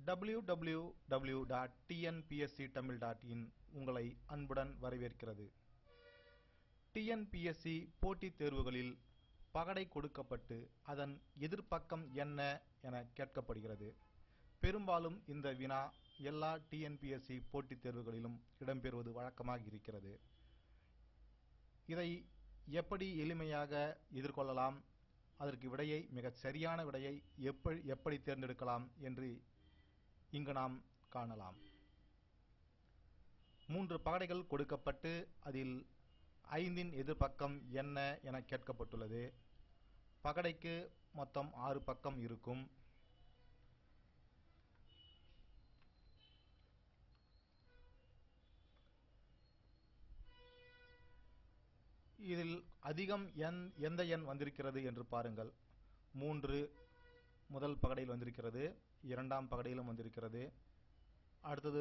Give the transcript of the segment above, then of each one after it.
www.tnpsctamil.in உங்களை அன்புடன் வரவேற்கிறது. டிஎன்பிஎஸ்சி போட்டித் தேர்வுகளில் பகடை கொடுக்கப்பட்டு அதன் எதிர்ப்பக்கம் என்ன என கேட்கப்படுகிறது. பெரும்பாலும் இந்த வினா எல்லா டிஎன்பிஎஸ்சி போட்டித் தேர்வுகளிலும் இடம்பெறுவது வழக்கமாக இருக்கிறது. இதை எப்படி எளிமையாக எதிர்கொள்ளலாம், அதற்கு விடையை மிகச் சரியான விடையை எப்படி தேர்ந்தெடுக்கலாம் என்று இங்கு நாம் காணலாம். 3 பகடைகள் கொடுக்கப்பட்டு அதில் 5 எதிர்ப்பக்கம் என்ன என கேட்கப்பட்டுள்ளது. பகடைக்கு மொத்தம் 6 பக்கம் இருக்கும். இதில் அதிகம் எந்த எண் வந்திருக்கிறது என்று பாருங்கள். 3 முதல் பகடையில் வந்திருக்கிறது, 2ஆம் பகடையிலும் வந்திருக்கிறது. அடுத்தது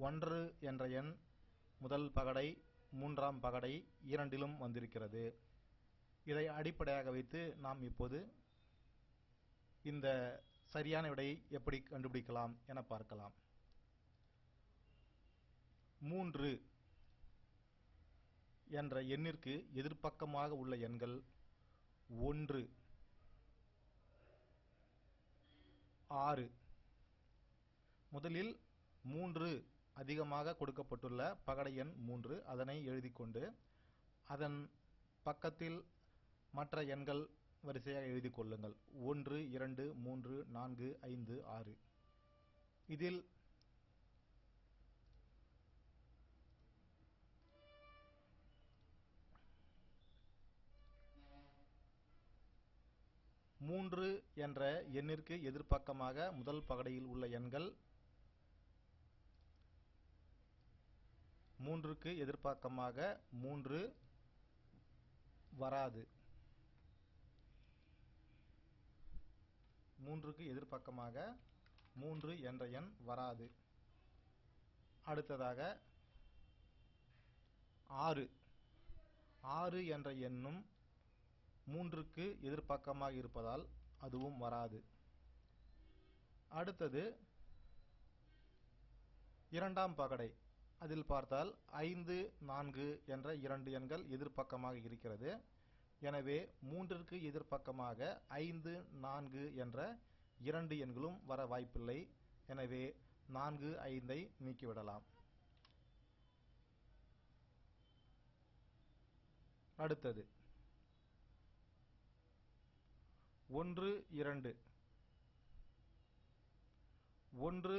1 என்ற எண் முதல் பகடை, 3ஆம் பகடை இரண்டிலும் வந்திருக்கிறது. இதை அடிப்படையாக வைத்து நாம் இப்போது இந்த சரியான விடையை எப்படி கண்டுபிடிக்கலாம் என பார்க்கலாம். 3 என்ற எண்ணிற்கு எதிர்ப்பக்கமாக உள்ள எண்கள் 1, 6. முதலில் 3 அதிகமாக கொடுக்கப்பட்டுள்ள பகடை எண் 3, அதனை எழுதிக்கொண்டு அதன் பக்கத்தில் மற்ற எண்கள் வரிசையாக எழுதிக் கொள்ளுங்கள். 1, 2, 3, 4, 5, 6. இதில் 3 என்ற எண்ணிற்கு எதிர்ப்பக்கமாக முதல் பகடையில் உள்ள எண்கள் 3க்கு எதிர்ப்பக்கமாக 3 வராது. 3க்கு எதிர்ப்பக்கமாக 3 என்ற எண் வராது. அடுத்ததாக 6 என்ற எண்ணும் 3க்கு எதிர்ப்பக்கமாக இருப்பதால் அதுவும் வராது. அடுத்தது 2ஆம் பகடை, அதில் பார்த்தால் 5, 4 என்ற 2 எண்கள் எதிர்ப்பக்கமாக இருக்கிறது. எனவே 3ற்கு எதிர்ப்பக்கமாக 5, 4 என்ற 2 எண்களும் வர வாய்ப்பில்லை. எனவே 4, 5ஐ நீக்கிவிடலாம். அடுத்தது 1, 2. 1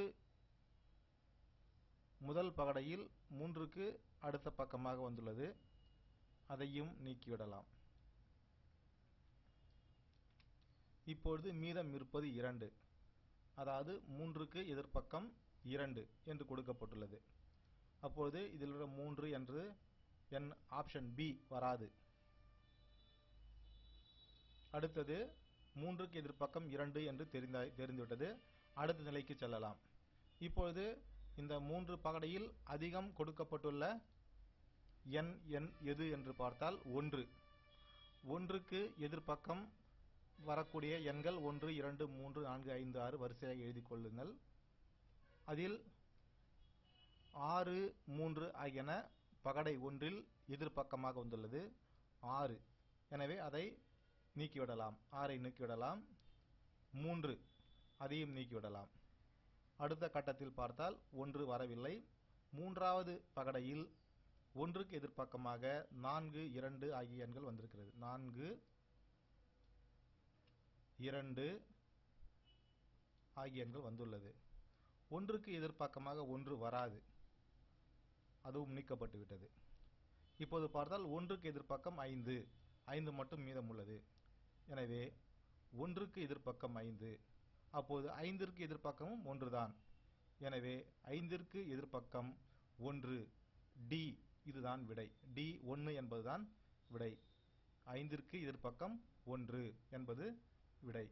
முதல் பகடையில் 3க்கு அடுத்த பக்கமாக வந்துள்ளது, அதையும் நீக்கிவிடலாம். இப்பொழுது மீதம் இருப்பது 2, அதாவது 3க்கு எதிர்ப்பக்கம் 2 என்று கொடுக்கப்பட்டுள்ளது. அப்பொழுது இதில் உள்ள 3 என்று என் ஆப்ஷன் பி வராது. அடுத்தது 3க்கு எதிர்ப்பக்கம் 2 என்று தெரிந்துவிட்டது. அடுத்த நிலைக்கு செல்லலாம். இப்பொழுது இந்த 3 பகடையில் அதிகம் கொடுக்கப்பட்டுள்ள எண் எது என்று பார்த்தால் 1. 1க்கு எதிர்ப்பக்கம் வரக்கூடிய எண்கள் 1, 2, 3, 4, 5, 6 வரிசையாக எழுதிக் கொள்ளுங்கள். அதில் 6, 3 ஆகியன பகடை ஒன்றில் எதிர்ப்பக்கமாக வந்துள்ளது 6. எனவே அதை நீக்கிவிடலாம். 6ஐ நீக்கிவிடலாம். 3 அதையும் நீக்கிவிடலாம். அடுத்த கட்டத்தில் பார்த்தால் 1 வரவில்லை. 3வது பகடையில் 1க்கு எதிர்ப்பக்கமாக 4, 2 ஆகிய எண்கள் வந்திருக்கிறது. 4, 2 ஆகிய எண்கள் வந்துள்ளது. 1க்கு எதிர்ப்பக்கமாக 1 வராது, அதுவும் நீக்கப்பட்டு விட்டது. இப்போது பார்த்தால் 1க்கு எதிர்ப்பக்கம் 5, 5 மட்டும் மீதம் உள்ளது. எனவே 1க்கு எதிர்ப்பக்கம் 5. அப்போது 5ற்கு எதிர்ப்பக்கமும் 1 தான். எனவே 5ற்கு எதிர்ப்பக்கம் 1, டி, இதுதான் விடை. டி 1 என்பதுதான் விடை. 5ற்கு எதிர்ப்பக்கம் 1 என்பது விடை.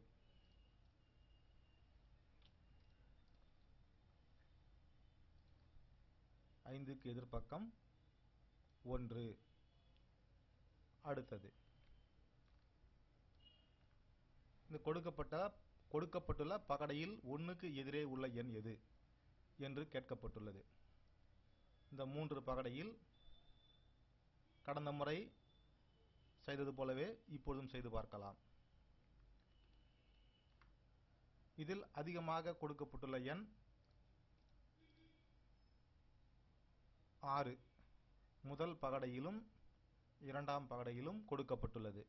ஐந்துக்கு எதிர்ப்பக்கம் 1. அடுத்தது இந்த கொடுக்கப்பட்ட கொடுக்கப்பட்டுள்ள பகடையில் 1க்கு எதிரே உள்ள எண் எது என்று கேட்கப்பட்டுள்ளது. இந்த 3 பகடையில் கடந்த முறை செய்தது போலவே இப்பொழுதும் செய்து பார்க்கலாம். இதில் அதிகமாக கொடுக்கப்பட்டுள்ள எண் 6 முதல் பகடையிலும் இரண்டாம் பகடையிலும் கொடுக்கப்பட்டுள்ளது.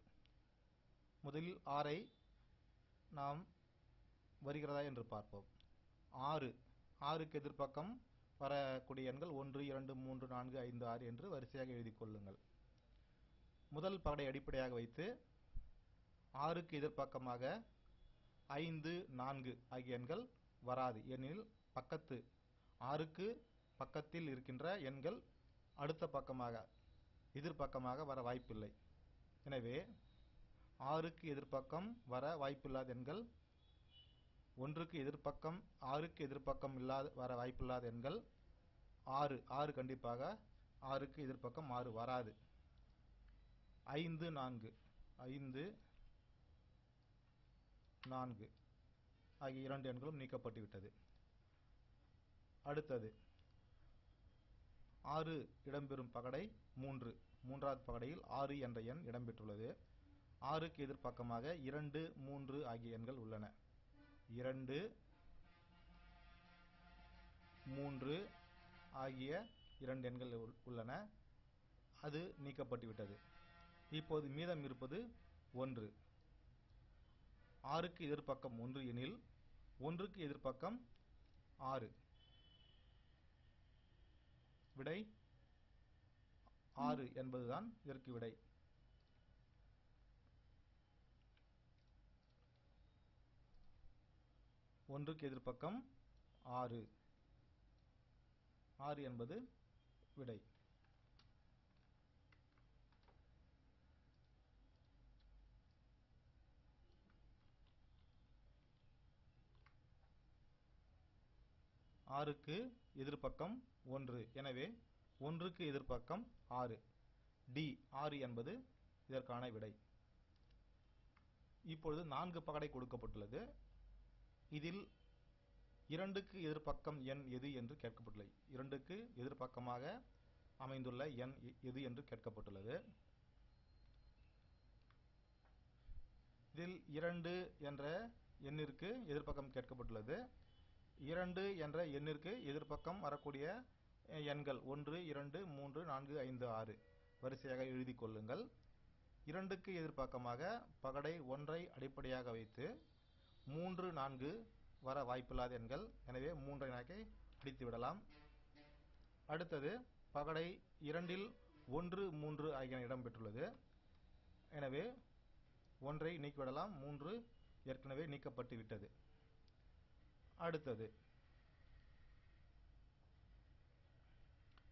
முதலில் 6ஐ நாம் வருகிறதா என்று பார்ப்போம். 6க்கு எதிர்பக்கம் வரக்கூடிய எண்கள் 1, 2, 3, 4, 5, 6 என்று வரிசையாக எழுதிக் கொள்ளுங்கள். முதல் பகடை அடிப்படையாக வைத்து 6க்கு எதிர்பக்கமாக 5, 4 ஆகிய எண்கள் வராது. ஏனெனில் 6க்கு பக்கத்தில் இருக்கின்ற எண்கள் அடுத்த பக்கமாக எதிர்பக்கமாக வர வாய்ப்பில்லை. எனவே 6க்கு எதிர்பக்கம் வர வாய்ப்பில்லாத எண்கள் 6க்கு எதிர்பக்கம் வர வாய்ப்பில்லாத எண்கள் 6 கண்டிப்பாக 6க்கு எதிர்பக்கம் 6 வராது. 5, 4 ஆகிய இரண்டு எண்களும் நீக்கப்பட்டுவிட்டது. அடுத்தது 6 இடம்பெறும் பகடை 3வது பகடையில் 6 என்ற எண் இடம்பெற்றுள்ளது. 6க்கு எதிர்பக்கமாக 2, 3 ஆகிய எண்கள் உள்ளன. 2, 3 ஆகிய இரண்டு எண்கள் உள்ளன. அது நீக்கப்பட்டுவிட்டது. இப்போது மீதம் இருப்பது 1. 6க்கு எதிர்பக்கம் 1 எனில் 1க்கு எதிர்பக்கம் 6. விடை 6 என்பதுதான் இதற்கு விடை. ஒன்றுக்கு எதிர்பக்கம் 6 என்பது விடை. ஆறுக்கு எதிர்பக்கம் 1. எனவே 1க்கு எதிர்பக்கம் 6. டி 6 என்பது இதற்கான விடை. இப்பொழுது 4 பகடை கொடுக்கப்பட்டுள்ளது. இதில் 2க்கு எதிர்பக்கம் எண் எது என்று கேட்கப்பட்டுள்ளது. 2க்கு எதிர்பக்கமாக அமைந்துள்ள எண் எது என்று கேட்கப்பட்டுள்ளது. இதில் 2 என்ற எண்ணிற்கு எதிர்பக்கம் கேட்கப்பட்டுள்ளது. 2 என்ற எண்ணிற்கு எதிர்பக்கம் வரக்கூடிய எண்கள் 1, 2, 3, 4, 5, 6 வரிசையாக எழுதிக் கொள்ளுங்கள். 2க்கு எதிர்பக்கமாக பகடை 1ஐ அடிப்படையாக வைத்து 3, 4 வர வாய்ப்பில்லாத எண்கள். எனவே 3ஐ பிடித்து விடலாம். அடுத்தது பகடை 2ல் 1, 3 ஆகியன இடம்பெற்றுள்ளது. எனவே 1ஐ நீக்கிவிடலாம். 3 ஏற்கனவே நீக்கப்பட்டு விட்டது. அடுத்தது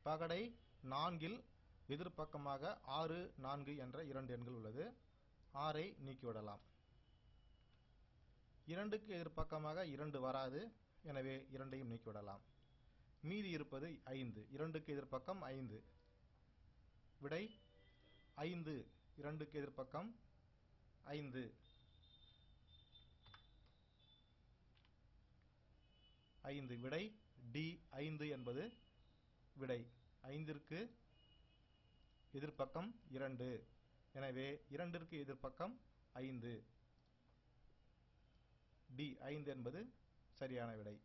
பகடை 4ல் எதிர்பக்கமாக 6, 4 என்ற இரண்டு எண்கள் உள்ளது. 6ஐ நீக்கிவிடலாம். 2க்கு எதிர்பக்கமாக 2 வராது. எனவே 2ஐயும் நீக்கிவிடலாம். மீதி இருப்பது 5. 2க்கு எதிர்பக்கம் 5. விடை 5. 2க்கு எதிர்பக்கம் 5. விடை டி 5 என்பது விடை. 5ற்கு எதிர்பக்கம் 2. எனவே 2ற்கு எதிர்பக்கம் 5. டி 5 என்பது சரியான விடை.